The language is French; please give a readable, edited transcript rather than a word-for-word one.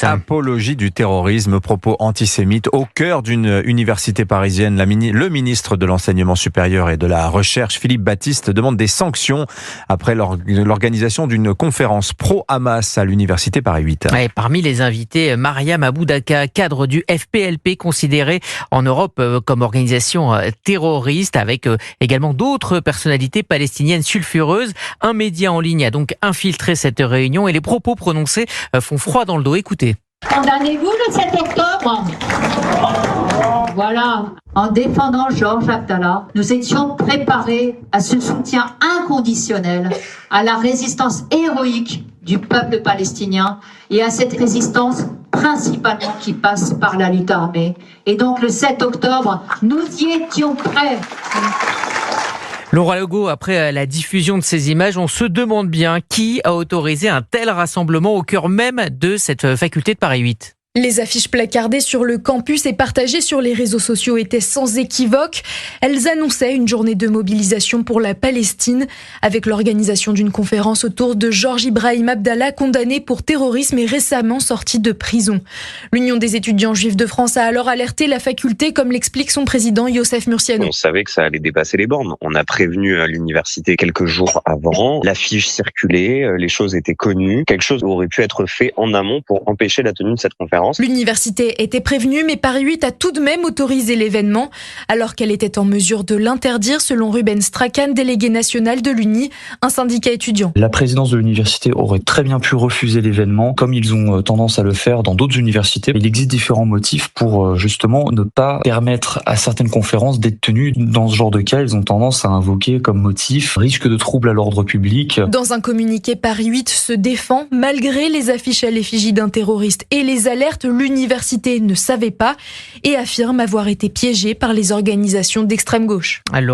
Apologie du terrorisme, propos antisémites au cœur d'une université parisienne. Le ministre de l'Enseignement supérieur et de la Recherche, Philippe Baptiste, demande des sanctions après l'organisation d'une conférence pro-Hamas à l'université Paris 8. Ouais, parmi les invités, Mariam Aboudaka, cadre du FPLP, considéré en Europe comme organisation terroriste, avec également d'autres personnalités palestiniennes sulfureuses. Un média en ligne a donc infiltré cette réunion et les propos prononcés font froid dans le dos. Écoutez. Condamnez-vous le 7 octobre ? Voilà. En défendant Georges Abdallah, nous étions préparés à ce soutien inconditionnel à la résistance héroïque du peuple palestinien et à cette résistance principalement qui passe par la lutte armée. Et donc le 7 octobre, nous y étions prêts. Laura Legault, après la diffusion de ces images, on se demande bien qui a autorisé un tel rassemblement au cœur même de cette faculté de Paris 8. Les affiches placardées sur le campus et partagées sur les réseaux sociaux étaient sans équivoque. Elles annonçaient une journée de mobilisation pour la Palestine, avec l'organisation d'une conférence autour de Georges Ibrahim Abdallah, condamné pour terrorisme et récemment sorti de prison. L'Union des étudiants juifs de France a alors alerté la faculté, comme l'explique son président Youssef Murciano. On savait que ça allait dépasser les bornes. On a prévenu l'université quelques jours avant. L'affiche circulait, les choses étaient connues. Quelque chose aurait pu être fait en amont pour empêcher la tenue de cette conférence. L'université était prévenue, mais Paris 8 a tout de même autorisé l'événement, alors qu'elle était en mesure de l'interdire, selon Ruben Strachan, délégué national de l'Uni, un syndicat étudiant. La présidence de l'université aurait très bien pu refuser l'événement, comme ils ont tendance à le faire dans d'autres universités. Il existe différents motifs pour justement ne pas permettre à certaines conférences d'être tenues. Dans ce genre de cas, ils ont tendance à invoquer comme motif risque de trouble à l'ordre public. Dans un communiqué, Paris 8 se défend. Malgré les affiches à l'effigie d'un terroriste et les alertes, l'université ne savait pas et affirme avoir été piégée par les organisations d'extrême gauche. Alors